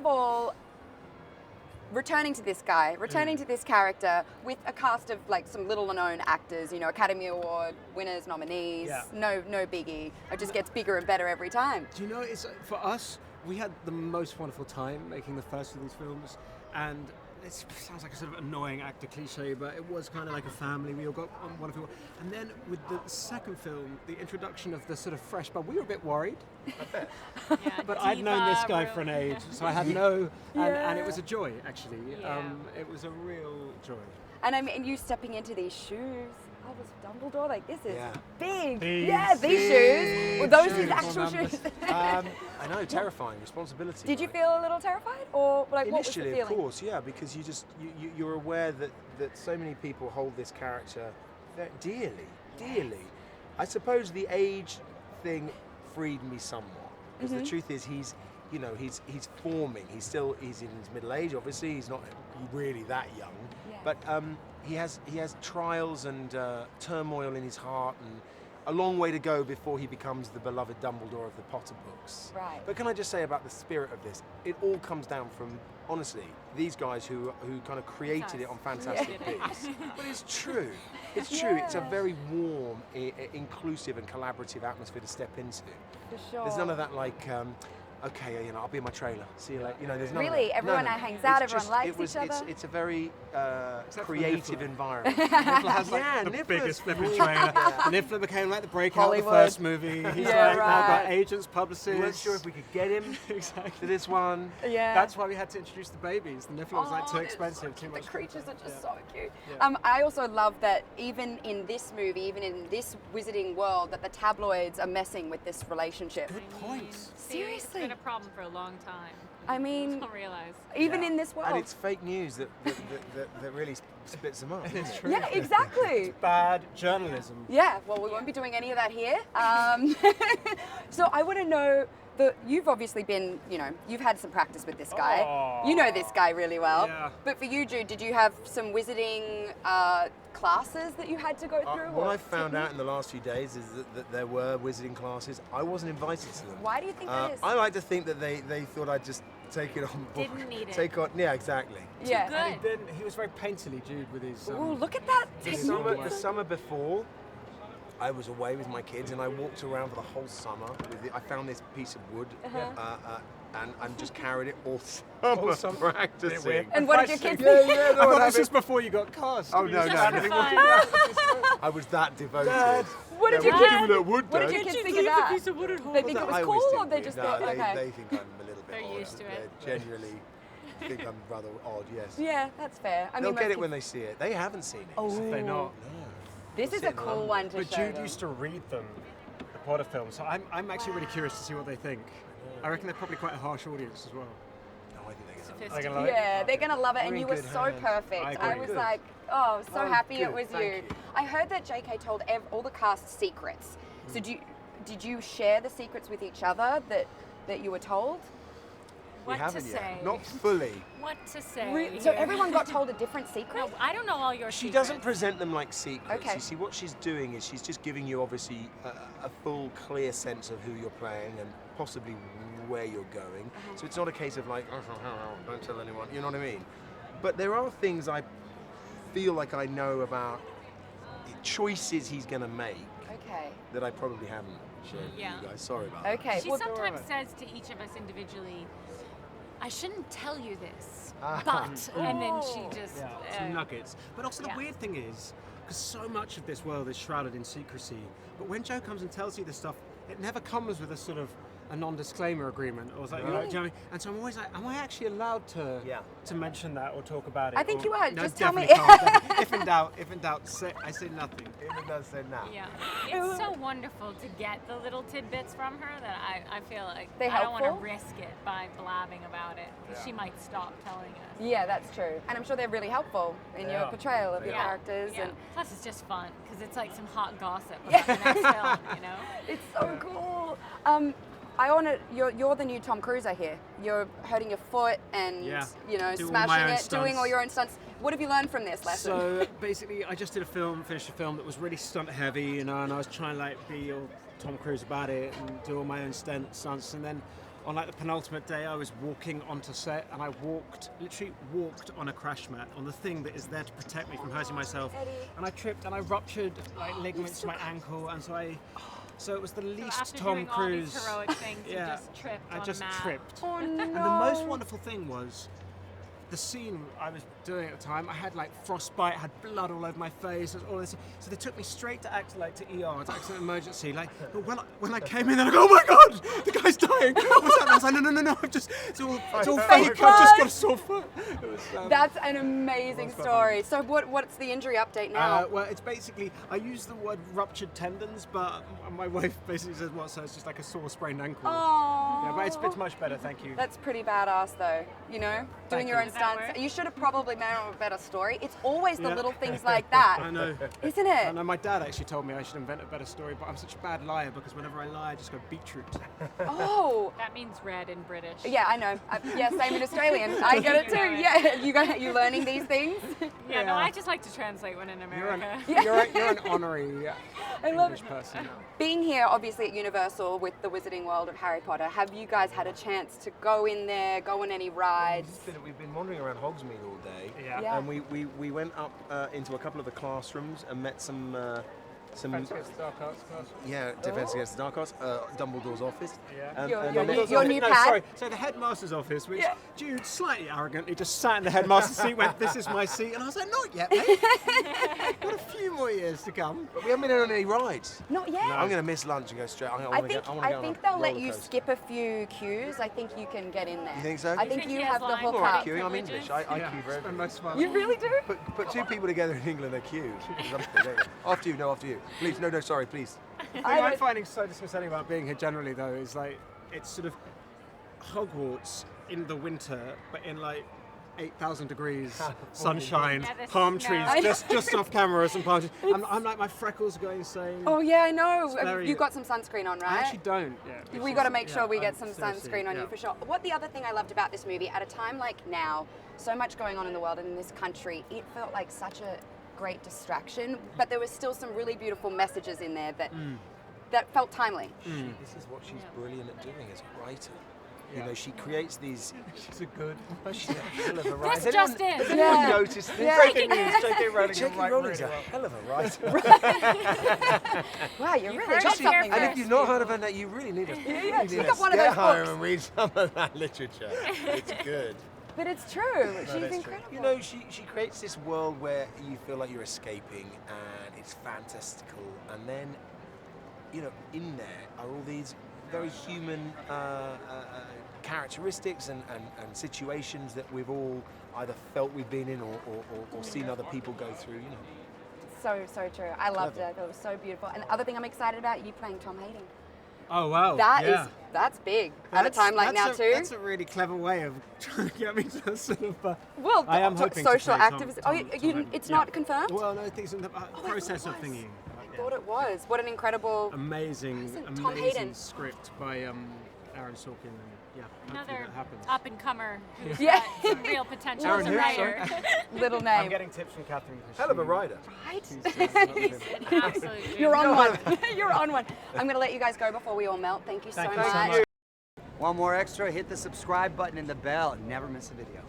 of all, returning to this character with a cast of like some little-known actors, you know, Academy Award winners, nominees. Yeah. No biggie. It just gets bigger and better every time. Do you know, it's for us, we had the most wonderful time making the first of these films, and it sounds like a sort of annoying actor cliche, but it was kind of like a family. We all got on wonderful. And then with the second film, the introduction of the sort of fresh blood, we were a bit worried. But I'd known this guy for an age, so I had and it was a joy, actually. Yeah. It was a real joy. And I mean, you stepping into these shoes. I was Dumbledore, like this is big. These These shoes. Were those his actual shoes? I know, terrifying responsibility. Did you feel a little terrified, or like what was the Initially, feeling? of course, yeah, because you're aware that so many people hold this character dearly. I suppose the age thing freed me somewhat, because the truth is he's forming. He's in his middle age. Obviously, he's not really that young, but he has trials and turmoil in his heart, and a long way to go before he becomes the beloved Dumbledore of the Potter books. Right. But can I just say about the spirit of this? It all comes down from, honestly, these guys who kind of created it on Fantastic Beasts. But it's true. It's true. It's a very warm, inclusive and collaborative atmosphere to step into. For sure. There's none of that like, okay, I'll be in my trailer. See you later. There's none of Really? that. Everyone No. hangs out, It's everyone likes each other? It's a very for creative Niffler. environment. Niffler has like the Niffler's biggest flipping great. trailer. Niffler became like the breakout of the Hollywood. first movie. He's Yeah, now got right. agents, publicists. We weren't sure if we could get him Exactly. for this one. Yeah. That's why we had to introduce the babies. The Niffler was like too they're expensive, so too cute. much. The creatures are just so cute. Yeah. I also love that even in this movie, even in this wizarding world, that the tabloids are messing with this relationship. Good point. Seriously. It's been a problem for a long time. I mean, Don't realize. even in this world. And it's fake news that really splits them up. It's true. Yeah, exactly. Bad journalism. Yeah, well, we won't be doing any of that here. So I want to know that you've obviously been, you've had some practice with this guy. Oh. You know this guy really well. Yeah. But for you, Jude, did you have some wizarding classes that you had to go through? What or I found out in the last few days is that there were wizarding classes. I wasn't invited to them. Why do you think that is? I like to think that they thought I'd just take it on board. Didn't need it. Yeah, exactly. Yeah. And he was very painterly, Jude, with his. Ooh, look at that The technique. summer before, I was away with my kids and I walked around for the whole summer. I found this piece of wood and just carried it all summer practicing. And what did your kids Yeah, think? yeah, I no, thought this was before you got cast. Oh no, Just for fun. I was that devoted. What did Yeah, your what kids do that wood, What did Dad? your kids think of that? They think it was I cool, always or think they we- just no, thought, they okay? think I'm a little bit They're odd. used to it. They genuinely think I'm rather odd, yes. Yeah, that's fair. I They'll mean, get most it when they see it. They haven't seen it. Oh. They not. No. This is a cool one to But show Jude them. used to read them, the Potter films, so I'm actually really curious to see what they think. I reckon they're probably quite a harsh audience as well. No, I think they're They're gonna gonna love it? Yeah, they're gonna love it, and We're in you were good so hands. perfect. I I agree. was Good. like, oh, so Oh, happy it good, was thank you. you. I heard that JK told all the cast secrets. So did you share the secrets with each other that you were told? We What to haven't yet. say? Not fully. What to say? So here? everyone got told a different secret? No, I don't know all your She secrets. doesn't present them like secrets. Okay. You see, what she's doing is she's just giving you, obviously, a full, clear sense of who you're playing and possibly where you're going. So it's not a case of like, don't tell anyone, you know what I mean? But there are things I feel like I know about the choices he's going to make Okay. that I probably haven't shared with Yeah. you guys. Sorry about that. Okay. She well, sometimes says to each of us individually, I shouldn't tell you this, Ah. but, and then she just, Some nuggets. But also the yeah. weird thing is, because so much of this world is shrouded in secrecy, but when Joe comes and tells you this stuff, it never comes with a sort of a non-disclaimer agreement, or like, do you know what I mean? And so I'm always like, am I actually allowed to mention that or talk about it? I think Or- you are. No, Just tell me. definitely can't. If in doubt, I say nothing. Even though say now. yeah. It's so wonderful to get the little tidbits from her that I feel like They're I don't want to helpful? risk it by blabbing about it, because she might stop telling us. Yeah, that's true. And I'm sure they're really helpful in your portrayal of your Yeah. characters. Yeah. And Plus, it's just fun because it's like some hot gossip Yeah. about the next film, you know? it's so cool. I want to. You're the new Tom Cruise, I hear. You're hurting your foot and Yeah. you know Do all my smashing own it, doing stunts. all your own stunts. What have you learned from this lesson? So basically, I just finished a film that was really stunt heavy, and I was trying to like be all Tom Cruise about it and do all my own stunts, and then on like the penultimate day, I was walking onto set, and I literally walked on a crash mat, on the thing that is there to protect me from hurting myself. Eddie. And I tripped, and I ruptured like ligaments to my ankle, and so it was the least After Tom doing Cruise. all these heroic things, Yeah, you just tripped I on just a mat. tripped. Oh no. And the most wonderful thing was the scene I was doing at the time. I had like frostbite, had blood all over my face, all this. So they took me straight to ER, to accident emergency. Like, but when I came in, they're like, "Oh my God, the guy's dying!" What's that? I was like, "No, it's all fake. I've just got a sore foot." It was, That's an amazing story. So what's the injury update now? well, it's basically, I use the word ruptured tendons, but my wife basically says, "What?" So it's just like a sore sprained ankle. Oh. Yeah, but it's much better. Thank you. That's pretty badass, though. You know, doing your own That stunts. work? You should have probably made up a better story. It's always the Yeah. little things like that, I know. isn't I it? know my dad actually told me I should invent a better story, but I'm such a bad liar because whenever I lie, I just go beetroot. Oh. That means red in British. Yeah, I know. Yeah, same in Australian. I get it too. Yeah, you learning these things? Yeah, no, Yeah. I just like to translate when in America. You're an honorary I love English it. person. Being here, obviously, at Universal with the Wizarding World of Harry Potter, have you guys had a chance to go in there, go on any rides? We've been wandering around Hogsmeade all day. Yeah. Yeah. And we went up into a couple of the classrooms and met some Defense Against the Dark Arts class. yeah, Defense Against the Dark Arts, Dumbledore's office. Yeah. And- Your- and your met- new- your new pad? Sorry. So the headmaster's office, which Yeah. Jude slightly arrogantly just sat in the headmaster's seat, went, "This is my seat," and I was like, "Not yet, mate. Got a few more years to come." But we haven't been on any rides. Not yet. I'm going to miss lunch and go straight. I think they'll let you skip a few queues. I think you can get in there. You think so? I You think think you he have has the lines hook for Alright, up. queuing. I'm privileges? English. I Yeah. queue very. Spend most of my You really do? Put two people together in England, they queue. After you, no, after you. Please, no, sorry, please. The thing I'm finding so disconcerting about being here generally, though, is like it's sort of Hogwarts in the winter, but in like 8,000 degrees, sunshine, Yeah, this palm is trees, now. just off camera, some palm trees. I'm like, my freckles are going insane. Oh yeah, I know. very- You've got some sunscreen on, I right? actually don't. Yeah, We which got to is- make sure yeah, we get I'm some seriously- sunscreen on yeah. you for sure. What the other thing I loved about this movie, at a time like now, so much going on in the world and in this country, it felt like such a great distraction, but there was still some really beautiful messages in there that felt timely. This is what she's brilliant at doing as a writer. You Yeah. know, she creates these. She's a good. She's a hell of a writer. This just in. Has Yeah. anyone noticed this? Yeah. Breaking news, J.K. Rowling. J.K. write Rowling's really a well. hell of a writer. Wow, you really heard got it here something And there. if you've not heard of her, you really need to. yeah, you pick need up to one of get those home books. and read some of that literature. It's good. But it's true. She's true. incredible. You know, she creates this world where you feel like you're escaping and it's fantastical, and then, you know, in there are all these very human characteristics and situations that we've all either felt we've been in or seen other people go through, you know. So true. I loved it. It was so beautiful. And the other thing I'm excited about, you playing Tom Hayden. Oh wow. That's big. At a time like now too. That's a really clever way of trying to get me to sort of. Well, I am hoping to social play Tom- activism. Tom- oh, Tom you, it's yeah. not confirmed. Well, no, I think it's in the process of was. thingy. I thought it was. What an incredible. Amazing Tom Hayden. script by Aaron Sorkin. And, yeah, hopefully Another that happens. up and comer who's Yeah. got some real potential Aaron as a who? writer. Little I'm name. getting tips from Katherine. 'cause Hell of a she- writer. Right? He's an absolute You're dream. on one. You're on one. I'm going to let you guys go before we all melt. Thank you so Thank you much. so much. One more extra, hit the subscribe button and the bell and never miss a video.